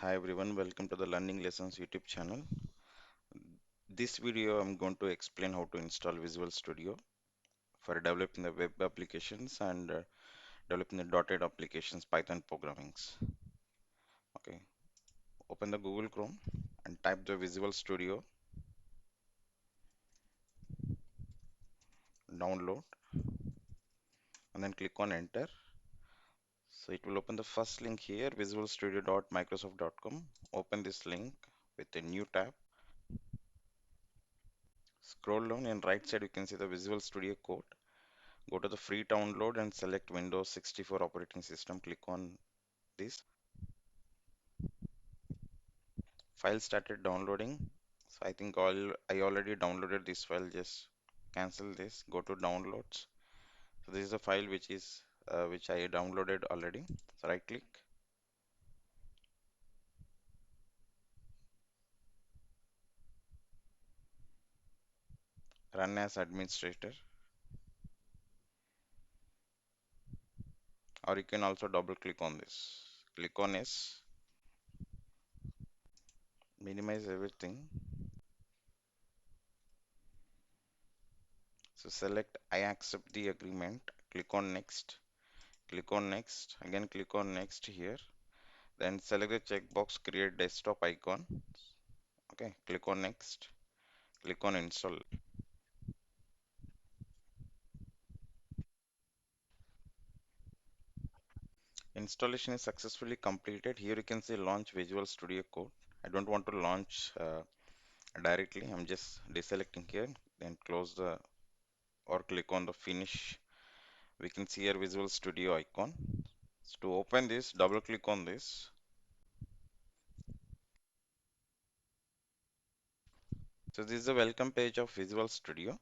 Hi everyone, welcome to the Learning Lessons YouTube channel. This video I'm going to explain how to install Visual Studio for developing the web applications and developing the dotted applications Python programmings. Okay, open the Google Chrome and type the Visual Studio, download, and then click on enter. So it will open the first link here, visualstudio.microsoft.com. Open this link with a new tab. Scroll down and right side you can see the Visual Studio code. Go to the free download and select Windows 64 operating system. Click on this. File started downloading. So I think I already downloaded this file. Just cancel this. Go to downloads. So this is a file which I downloaded already. So right click, run as administrator, or you can also double click on this. Click on yes, minimize everything. So select I accept the agreement. Click on next. Click on next. Again click on next here. Then select the checkbox create desktop icon. Okay, click on next. Click on install. Installation is successfully completed. Here you can see launch Visual Studio Code. I don't want to launch directly. I'm just deselecting here. Then close the or click on the finish. We can see here Visual Studio icon. So to open this, double click on this. So this is the welcome page of Visual Studio.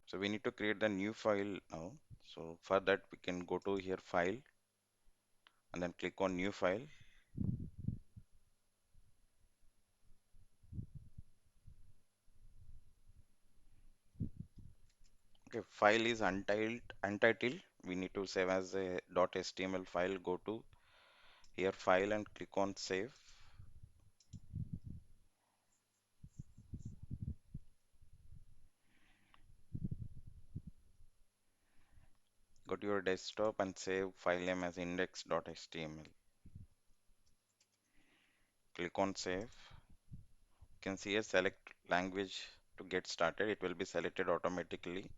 So we need to create the new file now. So for that we can go to here file and then click on new file. Okay, file is untitled. We need to save as a .html file. Go to here file and click on save. Go to your desktop and save file name as index.html. Click on save. You can see a select language to get started. It will be selected automatically.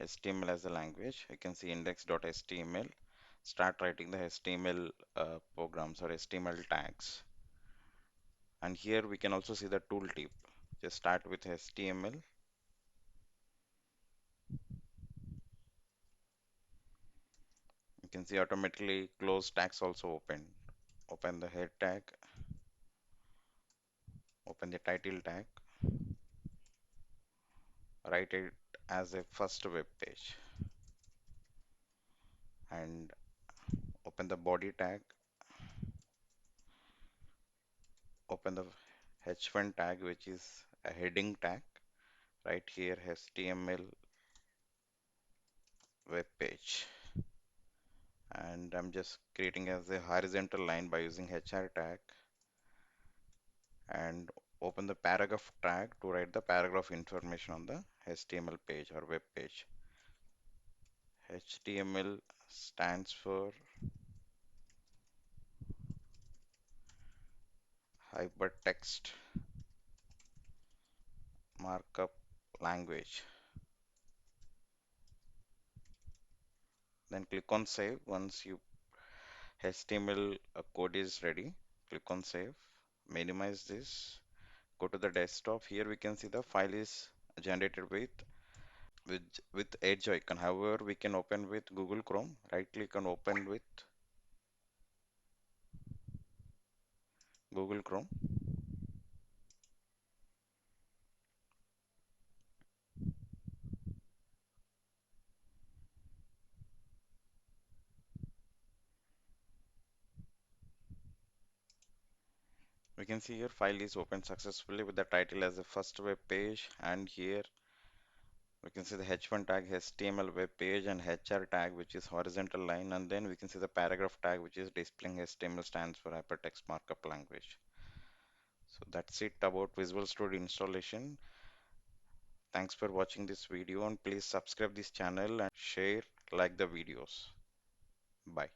HTML as a language. You can see index.html. Start writing the HTML programs or HTML tags. And here we can also see the tooltip. Just start with HTML. You can see automatically close tags also open. Open the head tag, open the title tag, write it as a first web page, and open the body tag, open the h1 tag, which is a heading tag, right here HTML web page. And I'm just creating as a horizontal line by using HR tag, and open the paragraph tag to write the paragraph information on the HTML page or web page. HTML stands for hypertext markup language. Then click on save. Once you HTML code is ready, click on save. Minimize this. Go to the desktop. Here we can see the file is generated with Edge icon. However, we can open with Google Chrome. Right click and open with Google Chrome. We can see here file is opened successfully with the title as the first web page, and here We can see the H1 tag HTML web page and HR tag which is horizontal line, and then we can see the paragraph tag which is displaying HTML stands for hypertext markup language. So that's it about Visual Studio installation. Thanks for watching this video and please subscribe this channel and share, like the videos. Bye.